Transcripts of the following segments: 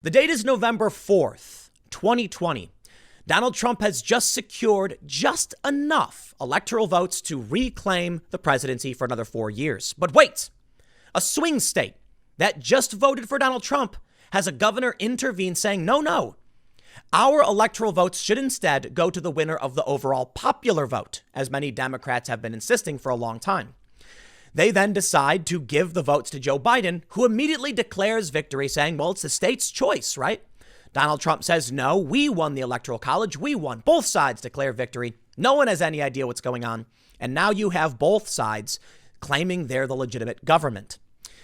The date is November 4th, 2020. Donald Trump has just secured just enough electoral votes to reclaim the presidency for another 4 years. But wait, a swing state that just voted for Donald Trump has a governor intervene saying, no, our electoral votes should instead go to the winner of the overall popular vote, as many Democrats have been insisting for a long time. They then decide to give the votes to Joe Biden, who immediately declares victory, saying, well, it's the state's choice, right? Donald Trump says, no, we won the Electoral College. We won. Both sides declare victory. No one has any idea what's going on. And now you have both sides claiming they're the legitimate government.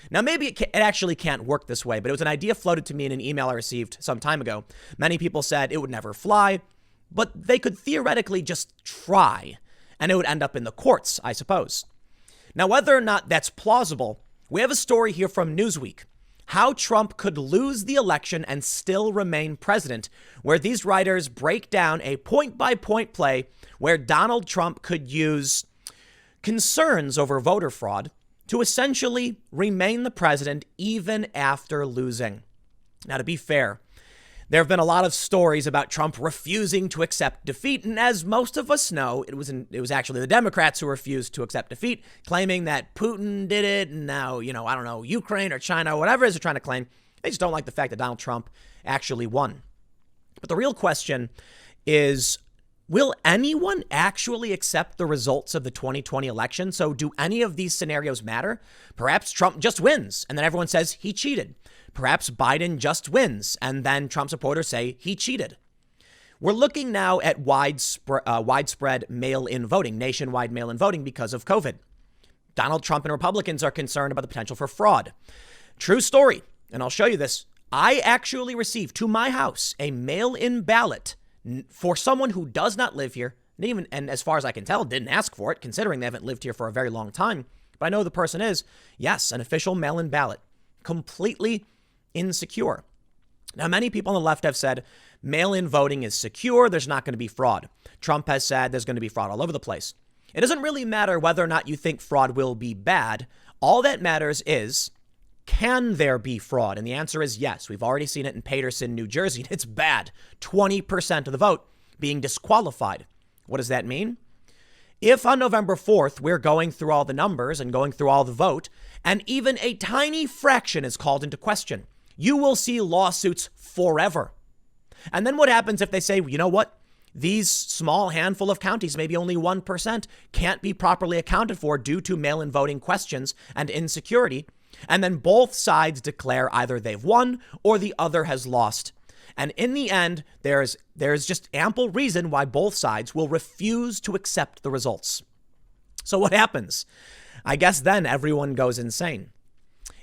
Now, maybe it actually can't work this way, but it was an idea floated to me in an email I received some time ago. Many people said it would never fly, but they could theoretically just try, and it would end up in the courts, I suppose. Now, whether or not that's plausible, we have a story here from Newsweek, how Trump could lose the election and still remain president, where these writers break down a point-by-point play where Donald Trump could use concerns over voter fraud to essentially remain the president even after losing. Now, to be fair, there have been a lot of stories about Trump refusing to accept defeat. And as most of us know, it was actually the Democrats who refused to accept defeat, claiming that Putin did it. And now, Ukraine or China, or whatever it is they're trying to claim. They just don't like the fact that Donald Trump actually won. But the real question is, will anyone actually accept the results of the 2020 election? So do any of these scenarios matter? Perhaps Trump just wins and then everyone says he cheated. Perhaps Biden just wins and then Trump supporters say he cheated. We're looking now at widespread mail-in voting, nationwide mail-in voting because of COVID. Donald Trump and Republicans are concerned about the potential for fraud. True story, and I'll show you this. I actually received to my house a mail-in ballot for someone who does not live here, and as far as I can tell, didn't ask for it, considering they haven't lived here for a very long time. But I know the person is, yes, an official mail-in ballot, completely insecure. Now, many people on the left have said mail-in voting is secure. There's not going to be fraud. Trump has said there's going to be fraud all over the place. It doesn't really matter whether or not you think fraud will be bad. All that matters is, can there be fraud? And the answer is yes. We've already seen it in Paterson, New Jersey. It's bad. 20% of the vote being disqualified. What does that mean? If on November 4th, we're going through all the numbers and going through all the vote, and even a tiny fraction is called into question, you will see lawsuits forever. And then what happens if they say, you know what? These small handful of counties, maybe only 1%, can't be properly accounted for due to mail-in voting questions and insecurity. And then both sides declare either they've won or the other has lost. And in the end, there's just ample reason why both sides will refuse to accept the results. So what happens? I guess then everyone goes insane.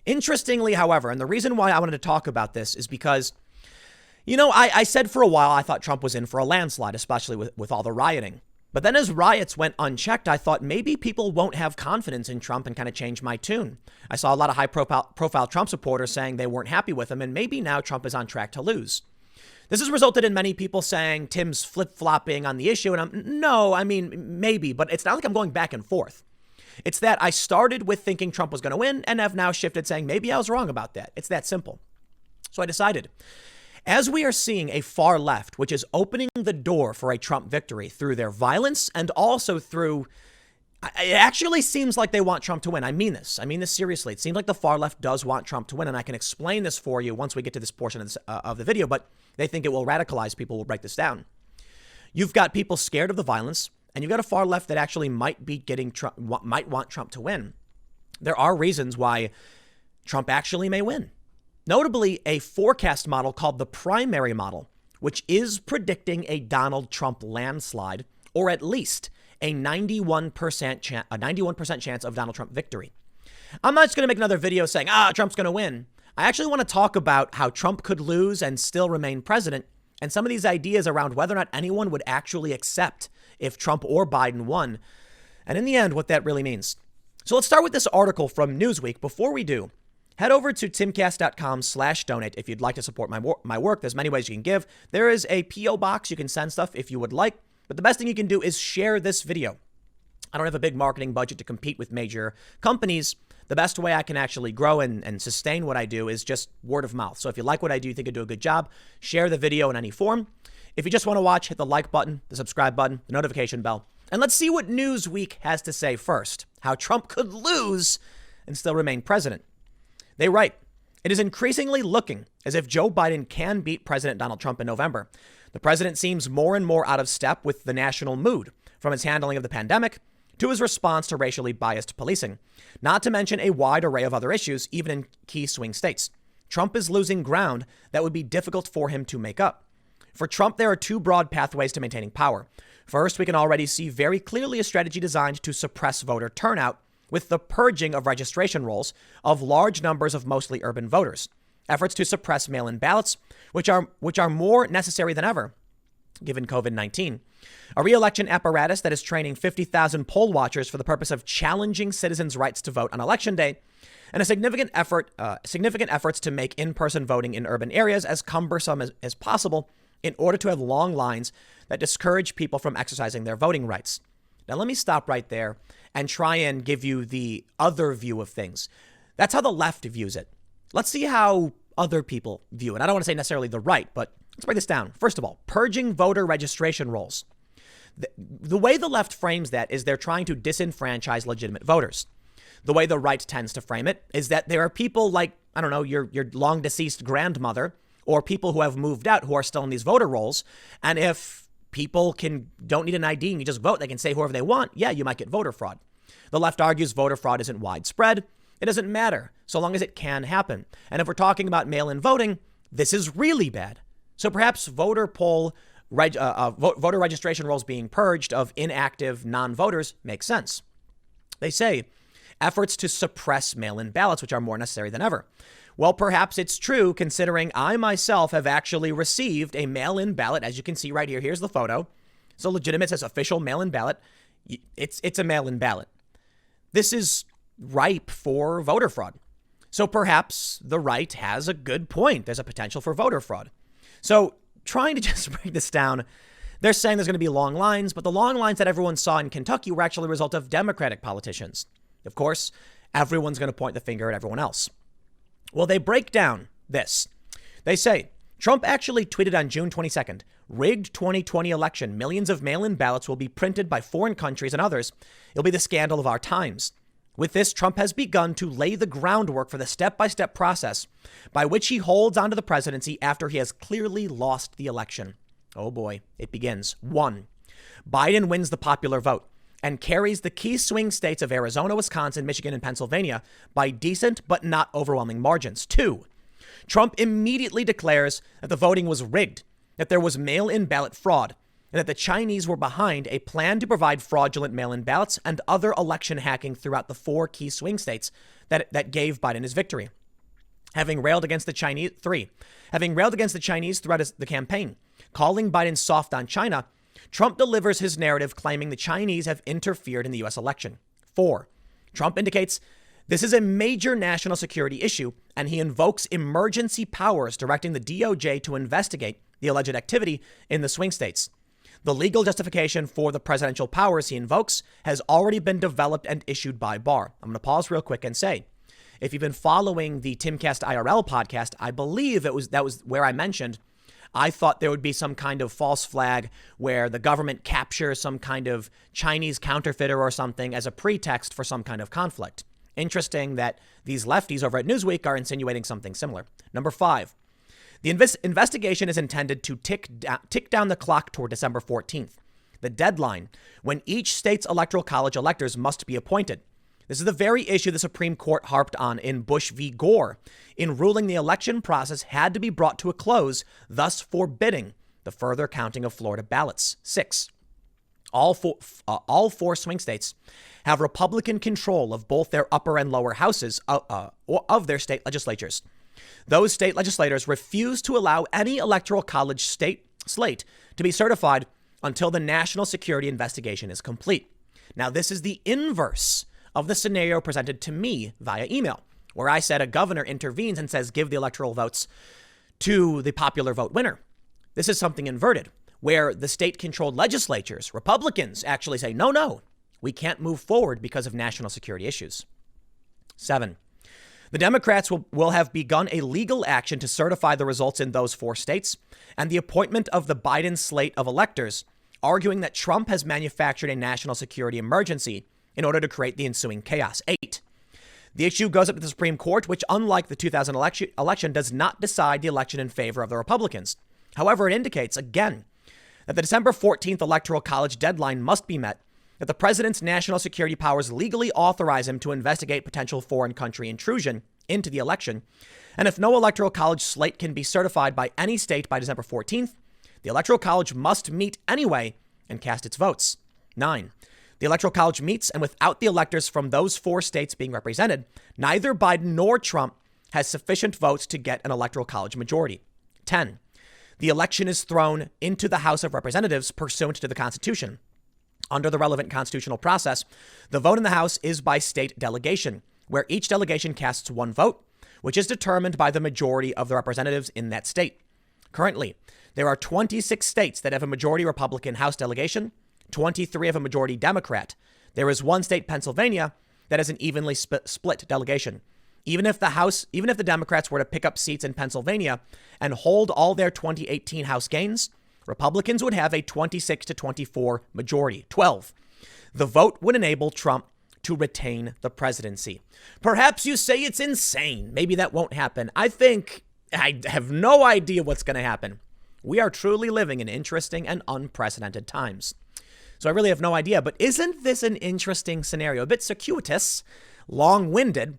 Interestingly, however, and the reason why I wanted to talk about this is because, I said for a while I thought Trump was in for a landslide, especially with all the rioting. But then as riots went unchecked, I thought maybe people won't have confidence in Trump and kind of change my tune. I saw a lot of high-profile Trump supporters saying they weren't happy with him, and maybe now Trump is on track to lose. This has resulted in many people saying Tim's flip-flopping on the issue, and maybe, but it's not like I'm going back and forth. It's that I started with thinking Trump was going to win and have now shifted saying maybe I was wrong about that. It's that simple. So I decided, as we are seeing a far left, which is opening the door for a Trump victory through their violence and also through, it actually seems like they want Trump to win. I mean this seriously. It seems like the far left does want Trump to win, and I can explain this for you once we get to this portion of the video, but they think it will radicalize people. We'll break this down. You've got people scared of the violence, and you've got a far left that actually might want Trump to win. There are reasons why Trump actually may win. Notably, a forecast model called the primary model, which is predicting a Donald Trump landslide, or at least a 91% chance of Donald Trump victory. I'm not just going to make another video saying, Trump's going to win. I actually want to talk about how Trump could lose and still remain president, and some of these ideas around whether or not anyone would actually accept if Trump or Biden won, and in the end, what that really means. So let's start with this article from Newsweek. Before we do, head over to timcast.com/donate if you'd like to support my work. There's many ways you can give. There is a P.O. box. You can send stuff if you would like. But the best thing you can do is share this video. I don't have a big marketing budget to compete with major companies, the best way I can actually grow and sustain what I do is just word of mouth. So if you like what I do, you think I do a good job, share the video in any form. If you just want to watch, hit the like button, the subscribe button, the notification bell. And let's see what Newsweek has to say first. How Trump could lose and still remain president. They write, it is increasingly looking as if Joe Biden can beat President Donald Trump in November. The president seems more and more out of step with the national mood, from his handling of the pandemic to his response to racially biased policing, not to mention a wide array of other issues, even in key swing states. Trump is losing ground that would be difficult for him to make up. For Trump, there are two broad pathways to maintaining power. First, we can already see very clearly a strategy designed to suppress voter turnout with the purging of registration rolls of large numbers of mostly urban voters. Efforts to suppress mail-in ballots, which are more necessary than ever, given COVID-19. A reelection apparatus that is training 50,000 poll watchers for the purpose of challenging citizens' rights to vote on Election Day, and significant efforts to make in-person voting in urban areas as cumbersome as possible in order to have long lines that discourage people from exercising their voting rights. Now, let me stop right there and try and give you the other view of things. That's how the left views it. Let's see how other people view it. I don't want to say necessarily the right, but let's break this down. First of all, purging voter registration rolls. The way the left frames that is they're trying to disenfranchise legitimate voters. The way the right tends to frame it is that there are people like, I don't know, your long deceased grandmother or people who have moved out who are still in these voter rolls. And if people don't need an ID and you just vote, they can say whoever they want. Yeah, you might get voter fraud. The left argues voter fraud isn't widespread. It doesn't matter so long as it can happen. And if we're talking about mail-in voting, this is really bad. So perhaps voter registration rolls being purged of inactive non-voters makes sense. They say efforts to suppress mail-in ballots, which are more necessary than ever. Well, perhaps it's true, considering I myself have actually received a mail-in ballot. As you can see right here, here's the photo. So legitimate, says official mail-in ballot. It's a mail-in ballot. This is ripe for voter fraud. So perhaps the right has a good point. There's a potential for voter fraud. So trying to just break this down, they're saying there's going to be long lines, but the long lines that everyone saw in Kentucky were actually a result of Democratic politicians. Of course, everyone's going to point the finger at everyone else. Well, they break down this. They say, Trump actually tweeted on June 22nd, rigged 2020 election. Millions of mail-in ballots will be printed by foreign countries and others. It'll be the scandal of our times. With this, Trump has begun to lay the groundwork for the step-by-step process by which he holds onto the presidency after he has clearly lost the election. Oh boy, it begins. 1. Biden wins the popular vote and carries the key swing states of Arizona, Wisconsin, Michigan, and Pennsylvania by decent but not overwhelming margins. 2. Trump immediately declares that the voting was rigged, that there was mail-in ballot fraud, and that the Chinese were behind a plan to provide fraudulent mail-in ballots and other election hacking throughout the 4 key swing states that gave Biden his victory. Having railed against the Chinese, 3. Having railed against the Chinese throughout the campaign, calling Biden soft on China, Trump delivers his narrative claiming the Chinese have interfered in the U.S. election. 4. Trump indicates this is a major national security issue, and he invokes emergency powers directing the DOJ to investigate the alleged activity in the swing states. The legal justification for the presidential powers he invokes has already been developed and issued by Barr. I'm going to pause real quick and say, if you've been following the Timcast IRL podcast, I believe that was where I mentioned I thought there would be some kind of false flag where the government captures some kind of Chinese counterfeiter or something as a pretext for some kind of conflict. Interesting that these lefties over at Newsweek are insinuating something similar. Number 5. The investigation is intended to tick down the clock toward December 14th, the deadline when each state's electoral college electors must be appointed. This is the very issue the Supreme Court harped on in Bush v. Gore in ruling the election process had to be brought to a close, thus forbidding the further counting of Florida ballots. 6. All four swing states have Republican control of both their upper and lower houses of their state legislatures. Those state legislators refuse to allow any electoral college state slate to be certified until the national security investigation is complete. Now, this is the inverse of the scenario presented to me via email, where I said a governor intervenes and says, give the electoral votes to the popular vote winner. This is something inverted, where the state-controlled legislatures, Republicans, actually say, no, we can't move forward because of national security issues. 7. The Democrats will have begun a legal action to certify the results in those 4 states and the appointment of the Biden slate of electors, arguing that Trump has manufactured a national security emergency in order to create the ensuing chaos. 8. The issue goes up to the Supreme Court, which, unlike the 2000 election, does not decide the election in favor of the Republicans. However, it indicates, again, that the December 14th Electoral College deadline must be met, that the president's national security powers legally authorize him to investigate potential foreign country intrusion into the election. And if no Electoral College slate can be certified by any state by December 14th, the Electoral College must meet anyway and cast its votes. 9. The Electoral College meets, and without the electors from those 4 states being represented, neither Biden nor Trump has sufficient votes to get an Electoral College majority. 10. The election is thrown into the House of Representatives pursuant to the Constitution. Under the relevant constitutional process, the vote in the House is by state delegation, where each delegation casts 1 vote, which is determined by the majority of the representatives in that state. Currently, there are 26 states that have a majority Republican House delegation, 23 have a majority Democrat. There is 1 state, Pennsylvania, that has an evenly split delegation. Even if the Democrats were to pick up seats in Pennsylvania and hold all their 2018 House gains, Republicans would have a 26 to 24 majority. 12. The vote would enable Trump to retain the presidency. Perhaps you say it's insane. Maybe that won't happen. I have no idea what's going to happen. We are truly living in interesting and unprecedented times. So I really have no idea. But isn't this an interesting scenario? A bit circuitous, long-winded,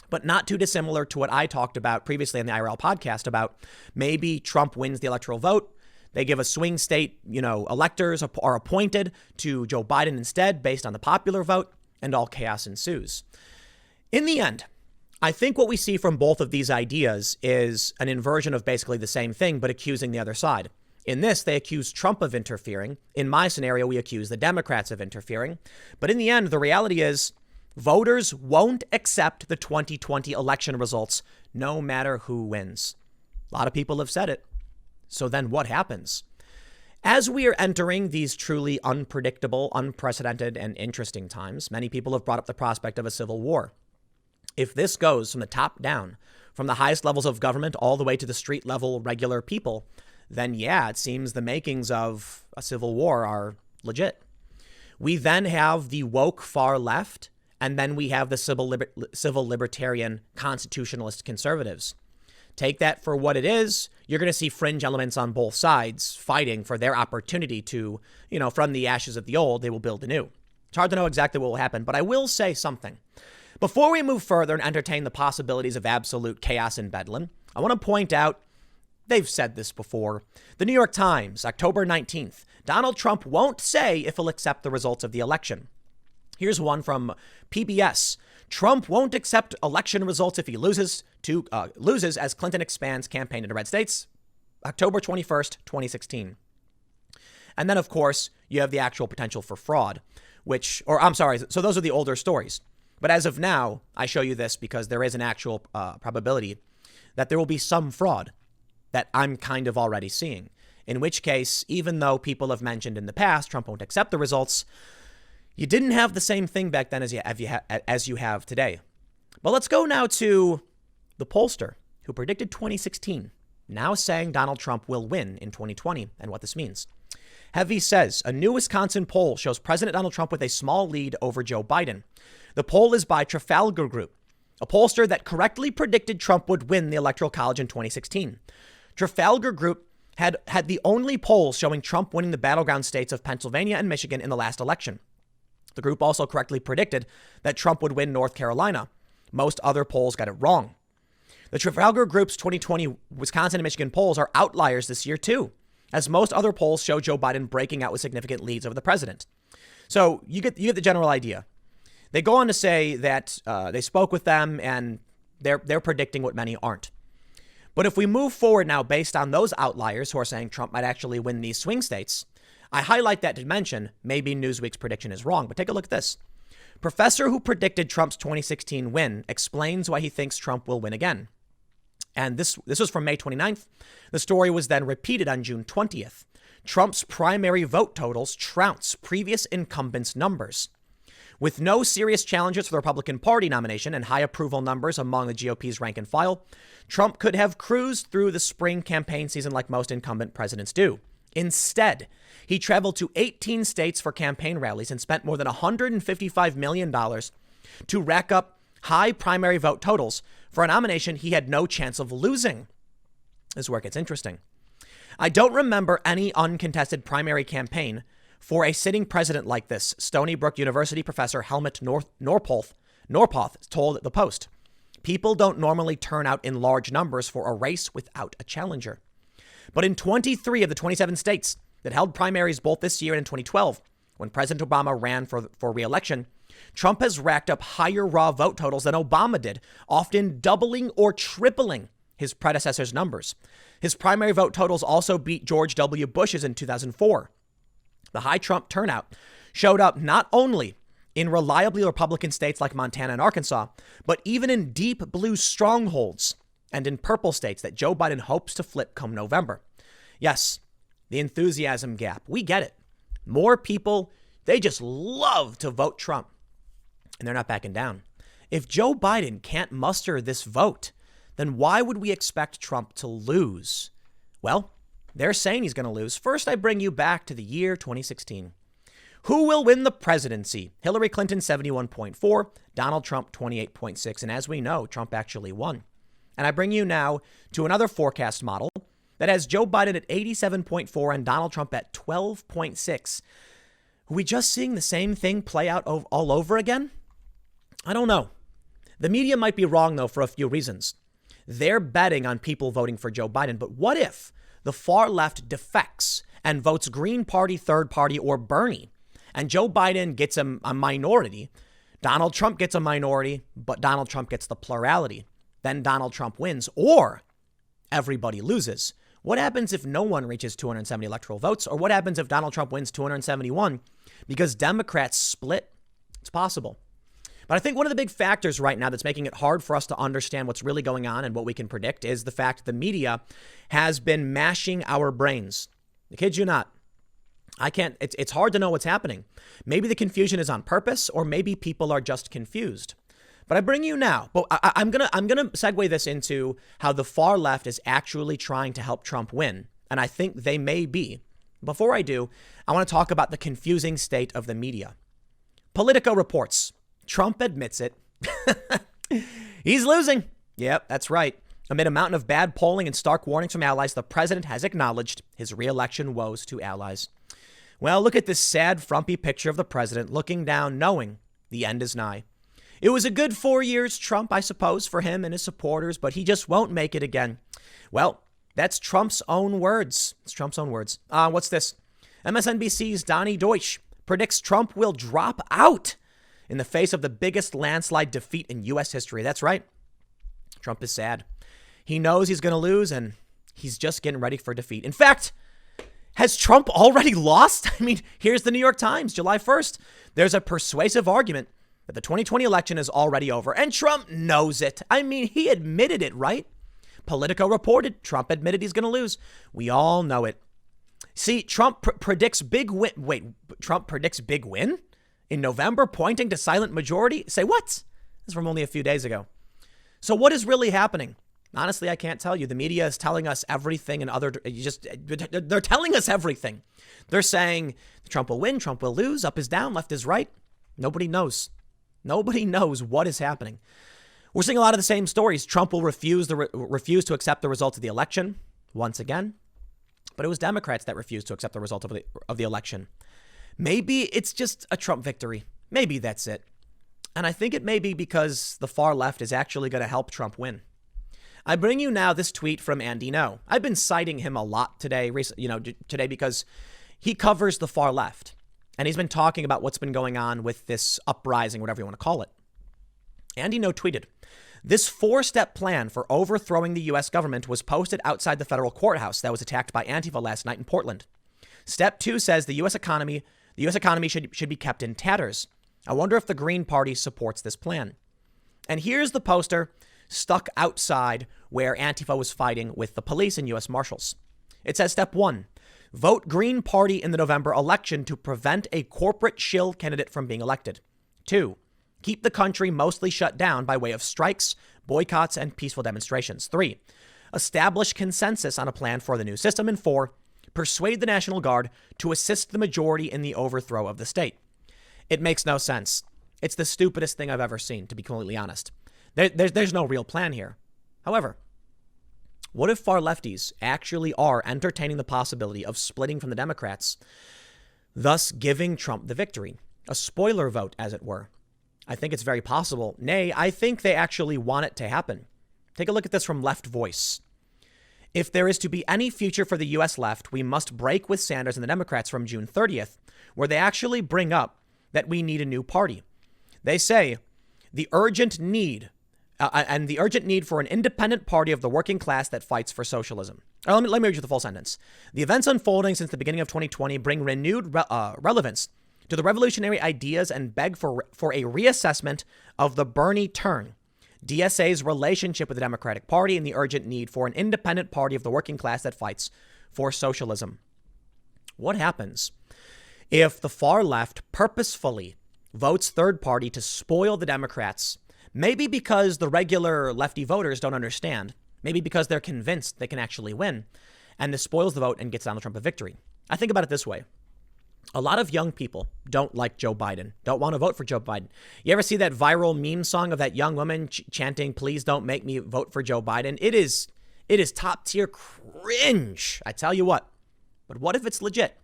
but not too dissimilar to what I talked about previously on the IRL podcast about maybe Trump wins the electoral vote. They give a swing state, electors are appointed to Joe Biden instead based on the popular vote, and all chaos ensues. In the end, I think what we see from both of these ideas is an inversion of basically the same thing, but accusing the other side. In this, they accuse Trump of interfering. In my scenario, we accuse the Democrats of interfering. But in the end, the reality is voters won't accept the 2020 election results, no matter who wins. A lot of people have said it. So then what happens? As we are entering these truly unpredictable, unprecedented, and interesting times, many people have brought up the prospect of a civil war. If this goes from the top down, from the highest levels of government all the way to the street level regular people, then yeah, it seems the makings of a civil war are legit. We then have the woke far left, and then we have the civil libertarian constitutionalist conservatives. Take that for what it is. You're going to see fringe elements on both sides fighting for their opportunity to, from the ashes of the old, they will build anew. It's hard to know exactly what will happen, but I will say something. Before we move further and entertain the possibilities of absolute chaos in Bedlam, I want to point out, they've said this before. The New York Times, October 19th, Donald Trump won't say if he'll accept the results of the election. Here's one from PBS. Trump won't accept election results if he loses as Clinton expands campaign into red states. October 21st, 2016. And then, of course, you have the actual potential for fraud, so those are the older stories. But as of now, I show you this because there is an actual probability that there will be some fraud that I'm kind of already seeing. In which case, even though people have mentioned in the past Trump won't accept the results, you didn't have the same thing back then as you have today. But let's go now to the pollster who predicted 2016, now saying Donald Trump will win in 2020 and what this means. Heavy says a new Wisconsin poll shows President Donald Trump with a small lead over Joe Biden. The poll is by Trafalgar Group, a pollster that correctly predicted Trump would win the Electoral College in 2016. Trafalgar Group had the only polls showing Trump winning the battleground states of Pennsylvania and Michigan in the last election. The group also correctly predicted that Trump would win North Carolina. Most other polls got it wrong. The Trafalgar Group's 2020 Wisconsin and Michigan polls are outliers this year, too, as most other polls show Joe Biden breaking out with significant leads over the president. So you get the general idea. They go on to say that they spoke with them and they're predicting what many aren't. But if we move forward now based on those outliers who are saying Trump might actually win these swing states, I highlight that to mention maybe Newsweek's prediction is wrong, but take a look at this. Professor who predicted Trump's 2016 win explains why he thinks Trump will win again. And this was from May 29th. The story was then repeated on June 20th. Trump's primary vote totals trounce previous incumbents' numbers. With no serious challenges for the Republican Party nomination and high approval numbers among the GOP's rank and file, Trump could have cruised through the spring campaign season like most incumbent presidents do. Instead, he traveled to 18 states for campaign rallies and spent more than $155 million to rack up high primary vote totals for a nomination he had no chance of losing. This is where it gets interesting. I don't remember any uncontested primary campaign for a sitting president like this, Stony Brook University professor Helmut Norpoth told the Post. People don't normally turn out in large numbers for a race without a challenger. But in 23 of the 27 states that held primaries both this year and in 2012, when President Obama ran for reelection, Trump has racked up higher raw vote totals than Obama did, often doubling or tripling his predecessor's numbers. His primary vote totals also beat George W. Bush's in 2004. The high Trump turnout showed up not only in reliably Republican states like Montana and Arkansas, but even in deep blue strongholds and in purple states that Joe Biden hopes to flip come November. Yes, the enthusiasm gap. We get it. More people, they just love to vote Trump, and they're not backing down. If Joe Biden can't muster this vote, then why would we expect Trump to lose? Well, they're saying he's going to lose. First, I bring you back to the year 2016. Who will win the presidency? Hillary Clinton, 71.4, Donald Trump, 28.6. And as we know, Trump actually won. And I bring you now to another forecast model that has Joe Biden at 87.4 and Donald Trump at 12.6. Are we just seeing the same thing play out all over again? I don't know. The media might be wrong, though, for a few reasons. They're betting on people voting for Joe Biden. But what if the far left defects and votes Green Party, Third Party, or Bernie, and Joe Biden gets a minority, Donald Trump gets a minority, but Donald Trump gets the plurality? Then Donald Trump wins, or everybody loses. What happens if no one reaches 270 electoral votes? Or what happens if Donald Trump wins 271 because Democrats split? It's possible. But I think one of the big factors right now that's making it hard for us to understand what's really going on and what we can predict is the fact that the media has been mashing our brains. I kid you not. It's hard to know what's happening. Maybe the confusion is on purpose, or maybe people are just confused. But I bring you now. But I'm gonna segue this into how the far left is actually trying to help Trump win. And I think they may be. Before I do, I want to talk about the confusing state of the media. Politico reports. Trump admits it. He's losing. Yep, that's right. Amid a mountain of bad polling and stark warnings from allies, the president has acknowledged his reelection woes to allies. Well, look at this sad, frumpy picture of the president looking down, knowing the end is nigh. It was a good 4 years, Trump, I suppose, for him and his supporters, but he just won't make it again. Well, that's Trump's own words. It's Trump's own words. What's this? MSNBC's Donnie Deutsch predicts Trump will drop out in the face of the biggest landslide defeat in U.S. history. That's right. Trump is sad. He knows he's going to lose, and he's just getting ready for defeat. In fact, has Trump already lost? I mean, here's the New York Times, July 1st. There's a persuasive argument that the 2020 election is already over, and Trump knows it. I mean, he admitted it, right? Politico reported Trump admitted he's going to lose. We all know it. See, Trump predicts big win. Wait, Trump predicts big win in November, pointing to silent majority? Say what? This is from only a few days ago. So what is really happening? Honestly, I can't tell you. The media is telling us everything, and they're telling us everything. They're saying Trump will win, Trump will lose, up is down, left is right. Nobody knows. Nobody knows what is happening. We're seeing a lot of the same stories. Trump will refuse to accept the results of the election once again. But it was Democrats that refused to accept the result of the election. Maybe it's just a Trump victory. Maybe that's it. And I think it may be because the far left is actually going to help Trump win. I bring you now this tweet from Andy Ngo. I've been citing him a lot today because he covers the far left. And he's been talking about what's been going on with this uprising, whatever you want to call it. Andy Ngo tweeted, "This 4-step plan for overthrowing the U.S. government was posted outside the federal courthouse that was attacked by Antifa last night in Portland. Step 2 says the U.S. economy should be kept in tatters. I wonder if the Green Party supports this plan." And here's the poster stuck outside where Antifa was fighting with the police and U.S. Marshals. It says, Step 1, vote Green Party in the November election to prevent a corporate shill candidate from being elected. 2, keep the country mostly shut down by way of strikes, boycotts, and peaceful demonstrations. 3, establish consensus on a plan for the new system. And 4, persuade the National Guard to assist the majority in the overthrow of the state. It makes no sense. It's the stupidest thing I've ever seen, to be completely honest. There's no real plan here. However, what if far lefties actually are entertaining the possibility of splitting from the Democrats, thus giving Trump the victory? A spoiler vote, as it were. I think it's very possible. Nay, I think they actually want it to happen. Take a look at this from Left Voice. If there is to be any future for the U.S. left, we must break with Sanders and the Democrats from June 30th, where they actually bring up that we need a new party. They say the urgent need for an independent party of the working class that fights for socialism. Let me read you the full sentence. The events unfolding since the beginning of 2020 bring renewed relevance to the revolutionary ideas and beg for a reassessment of the Bernie turn, DSA's relationship with the Democratic Party, and the urgent need for an independent party of the working class that fights for socialism. What happens if the far left purposefully votes third party to spoil the Democrats? Maybe because the regular lefty voters don't understand. Maybe because they're convinced they can actually win. And this spoils the vote and gets Donald Trump a victory. I think about it this way. A lot of young people don't like Joe Biden, don't want to vote for Joe Biden. You ever see that viral meme song of that young woman chanting, "Please don't make me vote for Joe Biden"? It is top tier cringe. I tell you what. But what if it's legit?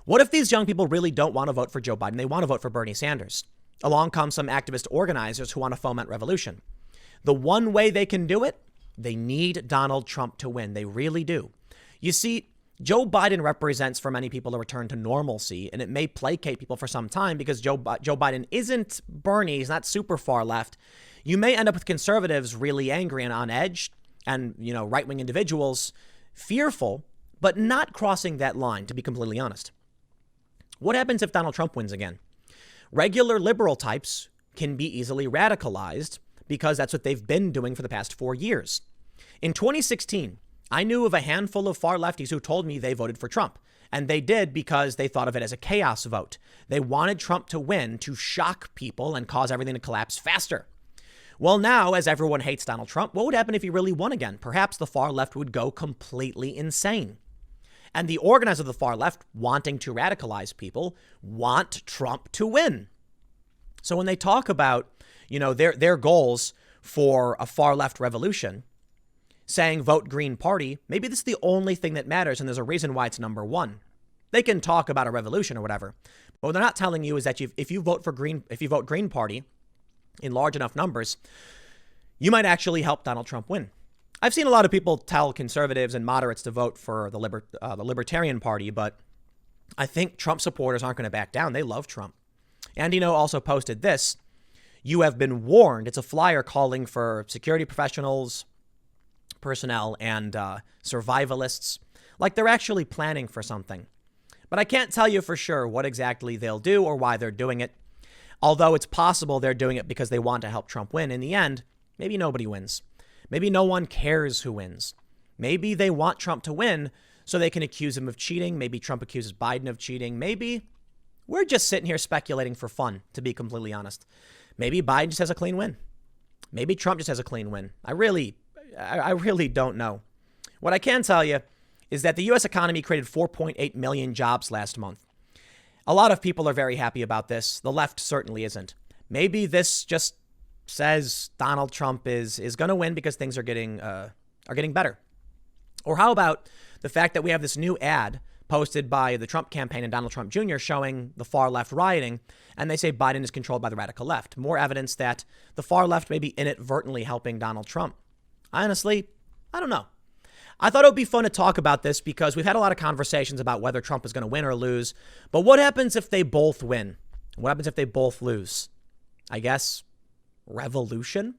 What if these young people really don't want to vote for Joe Biden? They want to vote for Bernie Sanders. Along come some activist organizers who want to foment revolution. The one way they can do it, they need Donald Trump to win. They really do. You see, Joe Biden represents for many people a return to normalcy, and it may placate people for some time because Joe Biden isn't Bernie. He's not super far left. You may end up with conservatives really angry and on edge, and right-wing individuals fearful, but not crossing that line, to be completely honest. What happens if Donald Trump wins again? Regular liberal types can be easily radicalized because that's what they've been doing for the past 4 years. In 2016, I knew of a handful of far lefties who told me they voted for Trump, and they did because they thought of it as a chaos vote. They wanted Trump to win to shock people and cause everything to collapse faster. Well, now, as everyone hates Donald Trump, what would happen if he really won again? Perhaps the far left would go completely insane. And the organizers of the far left, wanting to radicalize people, want Trump to win. So when they talk about, their goals for a far left revolution, saying vote Green Party, maybe this is the only thing that matters, and there's a reason why it's number one. They can talk about a revolution or whatever, but what they're not telling you is that if you vote Green Party in large enough numbers, you might actually help Donald Trump win. I've seen a lot of people tell conservatives and moderates to vote for the Libertarian Party, but I think Trump supporters aren't going to back down. They love Trump. And also posted this. You have been warned. It's a flyer calling for security personnel and survivalists, like they're actually planning for something. But I can't tell you for sure what exactly they'll do or why they're doing it. Although it's possible they're doing it because they want to help Trump win. In the end, maybe nobody wins. Maybe no one cares who wins. Maybe they want Trump to win so they can accuse him of cheating. Maybe Trump accuses Biden of cheating. Maybe we're just sitting here speculating for fun, to be completely honest. Maybe Biden just has a clean win. Maybe Trump just has a clean win. I really don't know. What I can tell you is that the U.S. economy created 4.8 million jobs last month. A lot of people are very happy about this. The left certainly isn't. Maybe this just says Donald Trump is going to win because things are getting better. Or how about the fact that we have this new ad posted by the Trump campaign and Donald Trump Jr. showing the far left rioting, and they say Biden is controlled by the radical left. More evidence that the far left may be inadvertently helping Donald Trump. Honestly, I don't know. I thought it would be fun to talk about this because we've had a lot of conversations about whether Trump is going to win or lose. But what happens if they both win? What happens if they both lose? I guess revolution,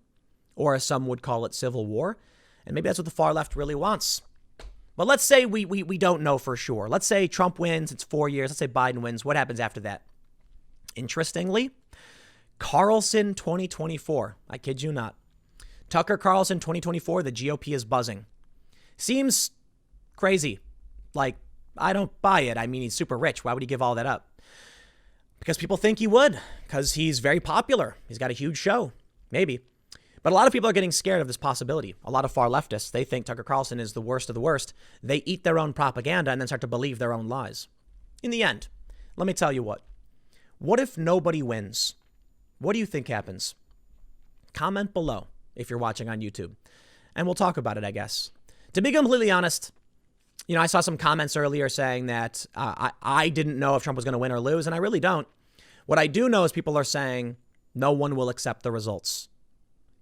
or as some would call it, civil war. And maybe that's what the far left really wants. But let's say we don't know for sure. Let's say Trump wins. It's 4 years. Let's say Biden wins. What happens after that? Interestingly, Carlson 2024. I kid you not. Tucker Carlson 2024. The GOP is buzzing. Seems crazy. Like, I don't buy it. I mean, he's super rich. Why would he give all that up? Because people think he would, because he's very popular. He's got a huge show, maybe. But a lot of people are getting scared of this possibility. A lot of far leftists, they think Tucker Carlson is the worst of the worst. They eat their own propaganda and then start to believe their own lies. In the end, let me tell you what. What if nobody wins? What do you think happens? Comment below if you're watching on YouTube. And we'll talk about it, I guess. To be completely honest, I saw some comments earlier saying that I didn't know if Trump was going to win or lose, and I really don't. What I do know is people are saying no one will accept the results.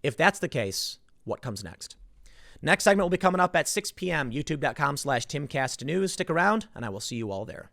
If that's the case, what comes next? Next segment will be coming up at 6 p.m. youtube.com/TimCastNews. Stick around, and I will see you all there.